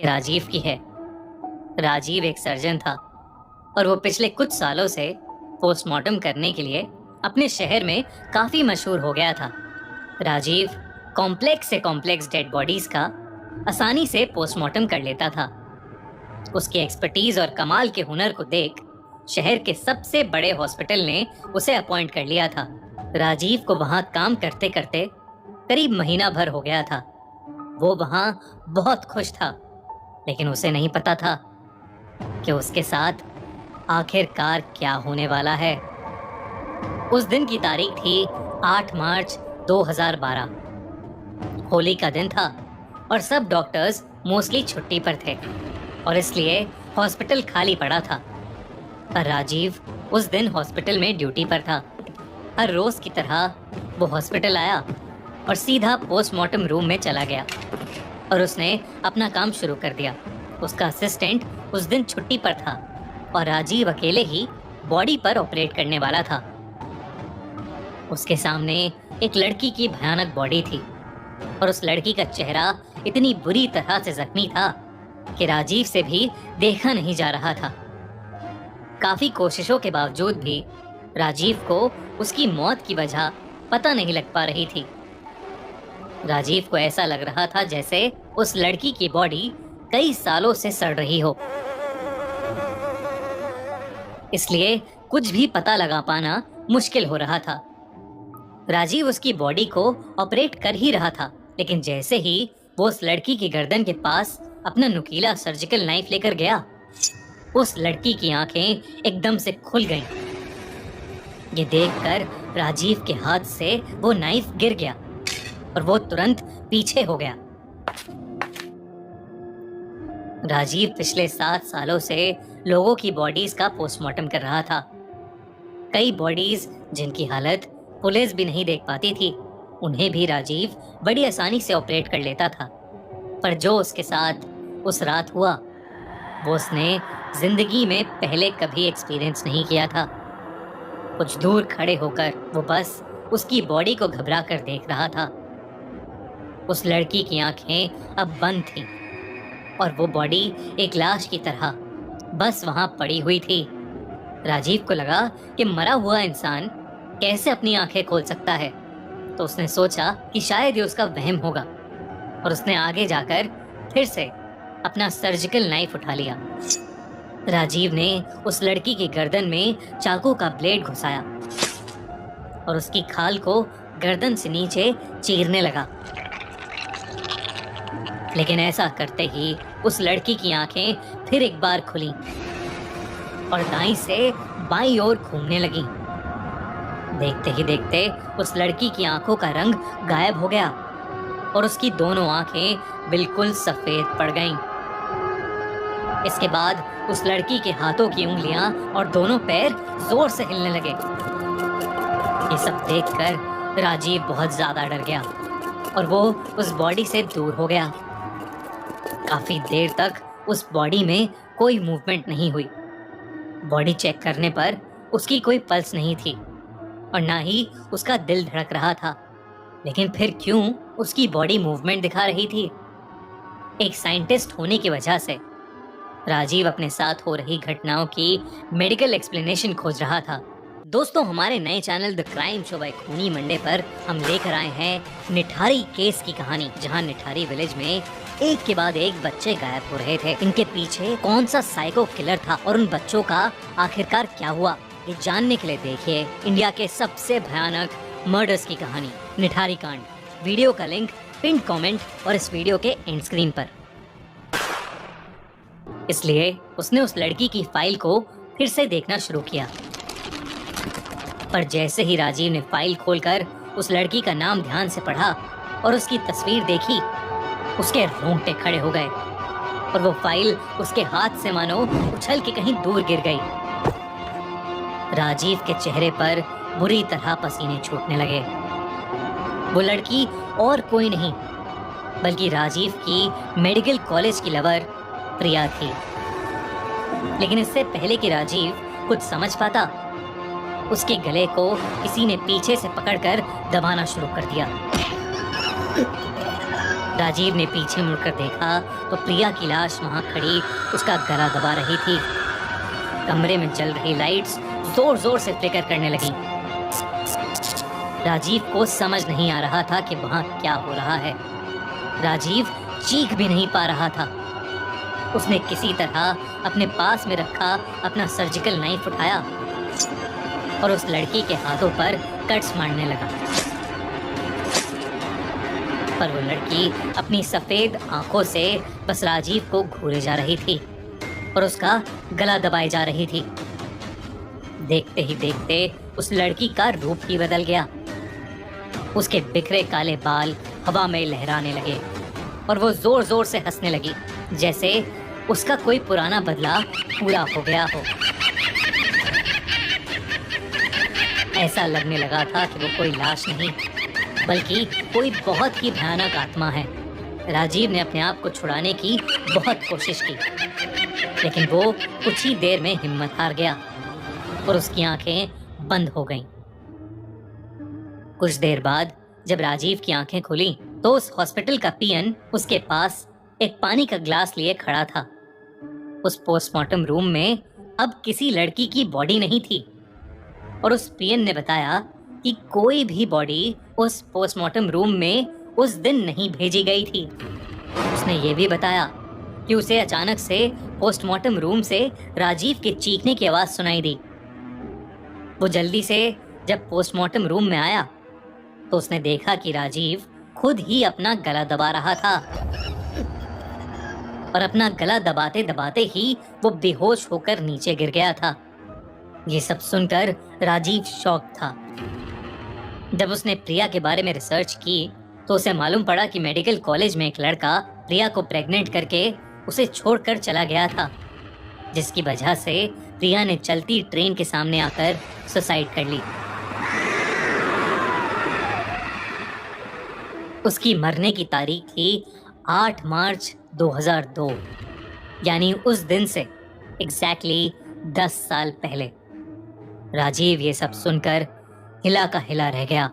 राजीव की है। राजीव एक सर्जन था और वो पिछले कुछ सालों से पोस्टमार्टम करने के लिए अपने शहर में काफी मशहूर हो गया था। राजीव कॉम्प्लेक्स से कॉम्प्लेक्स डेड बॉडीज का आसानी से पोस्टमार्टम कर लेता था। उसकी एक्सपर्टीज और कमाल के हुनर को देख शहर के सबसे बड़े हॉस्पिटल ने उसे अपॉइंट कर लिया था। राजीव को वहां काम करते करते करीब महीना भर हो गया था। वो वहां बहुत खुश था, लेकिन उसे नहीं पता था कि उसके साथ आखिरकार क्या होने वाला है। उस दिन की तारीख थी 8 मार्च 2012। होली का दिन था और सब डॉक्टर्स मोस्टली छुट्टी पर थे और इसलिए हॉस्पिटल खाली पड़ा था। पर राजीव उस दिन हॉस्पिटल में ड्यूटी पर था। हर रोज की तरह वो हॉस्पिटल आया और सीधा पोस्टमार्टम रूम में चला गया और उसने अपना काम शुरू कर दिया। उसका असिस्टेंट उस दिन छुट्टी पर था और राजीव अकेले ही बॉडी पर ऑपरेट करने वाला था। उसके सामने एक लड़की की भयानक बॉडी थी और उस लड़की का चेहरा इतनी बुरी तरह से जख्मी था कि राजीव से भी देखा नहीं जा रहा था। काफी कोशिशों के बावजूद भी राजीव को उसकी मौत की वजह पता नहीं लग पा रही थी। राजीव को ऐसा लग रहा था जैसे उस लड़की की बॉडी कई सालों से सड़ रही हो, इसलिए कुछ भी पता लगा पाना मुश्किल हो रहा था। राजीव उसकी बॉडी को ऑपरेट कर ही रहा था, लेकिन जैसे ही वो उस लड़की की गर्दन के पास अपना नुकीला सर्जिकल नाइफ लेकर गया, उस लड़की की आंखें एकदम से खुल गईं। ये देखकर राजीव के हाथ से वो नाइफ गिर गया और वो तुरंत पीछे हो गया। राजीव पिछले 7 सालों से लोगों की बॉडीज का पोस्टमार्टम कर रहा था। कई बॉडीज जिनकी हालत पुलिस भी नहीं देख पाती थी, उन्हें भी राजीव बड़ी आसानी से ऑपरेट कर लेता था। पर जो उसके साथ उस रात हुआ, वो उसने जिंदगी में पहले कभी एक्सपीरियंस नहीं किया था। कुछ दूर खड़े होकर वो बस उसकी बॉडी को घबरा कर देख रहा था। उस लड़की की आंखें अब बंद थीं और वो बॉडी एक लाश की तरह बस वहां पड़ी हुई थी। राजीव को लगा कि मरा हुआ इंसान कैसे अपनी आंखें खोल सकता है, तो उसने सोचा कि शायद ये उसका वहम होगा और उसने आगे जाकर फिर से अपना सर्जिकल नाइफ उठा लिया। राजीव ने उस लड़की की गर्दन में चाकू का ब्लेड घुसाया और उसकी खाल को गर्दन से नीचे चीरने लगा। लेकिन ऐसा करते ही उस लड़की की आंखें फिर एक बार खुली और दाईं से बाईं ओर घूमने लगी। देखते ही देखते उस लड़की की आंखों का रंग गायब हो गया और उसकी दोनों आंखें बिल्कुल सफेद पड़ गईं। इसके बाद उस लड़की के हाथों की उंगलियां और दोनों पैर जोर से हिलने लगे। ये सब देखकर राजीव बहुत ज्यादा डर गया और वो उस बॉडी से दूर हो गया। काफी देर तक उस बॉडी में कोई मूवमेंट नहीं हुई। बॉडी चेक करने पर उसकी कोई पल्स नहीं थी और ना ही उसका दिल धड़क रहा था। लेकिन फिर क्यों उसकी बॉडी मूवमेंट दिखा रही थी? एक साइंटिस्ट होने की वजह से राजीव अपने साथ हो रही घटनाओं की मेडिकल एक्सप्लेनेशन खोज रहा था। दोस्तों, हमारे नए channel the crime show by Khooni Monday पर हम लेकर आए हैं निठारी केस की कहानी, जहां निठारी विलेज में एक के बाद एक बच्चे गायब हो रहे थे। इनके पीछे कौन सा साइको किलर था और उन बच्चों का आखिरकार क्या हुआ, ये जानने के लिए देखिए इंडिया के सबसे भयानक मर्डर्स की कहानी, निठारी कांड। वीडियो का लिंक पिन कमेंट और इस वीडियो के एंड स्क्रीन पर। इसलिए उसने उस लड़की की फाइल को फिर से देखना शुरू किया। पर जैसे ही राजीव ने फाइल खोलकर उस लड़की का नाम ध्यान से पढ़ा और उसकी तस्वीर देखी, उसके रोंगटे खड़े हो गए और वो फाइल उसके हाथ से मानो उछल के कहीं दूर गिर गई। राजीव के चेहरे पर बुरी तरह पसीने छूटने लगे। वो लड़की और कोई नहीं बल्कि राजीव की मेडिकल कॉलेज की लवर प्रिया थी। लेकिन इससे पहले कि राजीव कुछ समझ पाता, उसके गले को किसी ने पीछे से पकड़कर दबाना शुरू कर दिया। राजीव ने पीछे मुड़कर देखा तो प्रिया की लाश वहां खड़ी उसका गला दबा रही थी। कमरे में जल रही लाइट्स जोर जोर से फ्लिकर करने लगी। राजीव को समझ नहीं आ रहा था कि वहां क्या हो रहा है। राजीव चीख भी नहीं पा रहा था। उसने किसी तरह अपने पास में रखा अपना सर्जिकल नाइफ उठाया और उस लड़की के हाथों पर कट्स मारने लगा। पर वो लड़की अपनी सफेद आंखों से बस राजीव को घूरे जा रही थी और उसका गला दबाए जा रही थी। देखते ही देखते उस लड़की का रूप ही बदल गया। उसके बिखरे काले बाल हवा में लहराने लगे और वो जोर जोर से हंसने लगी, जैसे उसका कोई पुराना बदला पूरा हो गया हो। ऐसा लगने लगा था कि वो कोई लाश नहीं बल्कि कोई बहुत ही भयानक आत्मा है। राजीव ने अपने आप को छुड़ाने की बहुत कोशिश की, लेकिन वो कुछ ही देर में हिम्मत हार गया और उसकी आंखें बंद हो गईं। कुछ देर बाद जब राजीव की आंखें खुली तो उस हॉस्पिटल का पीएन उसके पास एक पानी का ग्लास लिए खड़ा था। उस पोस्टमार्टम रूम में अब किसी लड़की की बॉडी नहीं थी और उस पीएन ने बताया कि कोई भी बॉडी उस पोस्टमार्टम रूम में उस दिन नहीं भेजी गई थी। उसने ये भी बताया कि उसे अचानक से पोस्टमार्टम रूम से राजीव के चीखने की आवाज सुनाई दी। वो जल्दी से जब पोस्टमार्टम रूम में आया तो उसने देखा कि राजीव खुद ही अपना गला दबा रहा था और अपना गला दबाते दबाते ही वो बेहोश होकर नीचे गिर गया था। ये सब सुनकर राजीव शॉक था। जब उसने प्रिया के बारे में रिसर्च की तो उसे मालूम पड़ा कि मेडिकल कॉलेज में एक लड़का प्रिया को प्रेग्नेंट करके उसे छोड़कर चला गया था, जिसकी वजह से प्रिया ने चलती ट्रेन के सामने आकर सुसाइड कर ली। उसकी मरने की तारीख थी 8 मार्च 2002, यानी उस दिन से एग्जैक्टली 10 साल पहले। राजीव ये सब सुनकर हिला का हिला रह गया,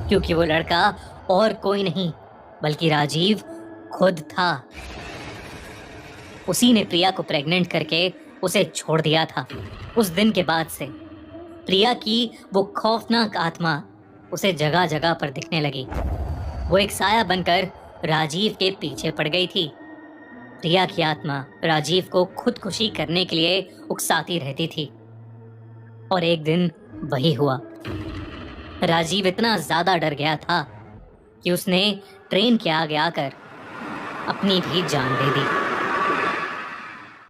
क्योंकि वो लड़का और कोई नहीं बल्कि राजीव खुद था। उसी ने प्रिया को प्रेग्नेंट करके उसे छोड़ दिया था। उस दिन के बाद से प्रिया की वो खौफनाक आत्मा उसे जगह जगह पर दिखने लगी। वो एक साया बनकर राजीव के पीछे पड़ गई थी। प्रिया की आत्मा राजीव को खुदकुशी करने के लिए उकसाती रहती थी और एक दिन वही हुआ। राजीव इतना ज्यादा डर गया था कि उसने ट्रेन के आगे आकर अपनी भी जान दे दी।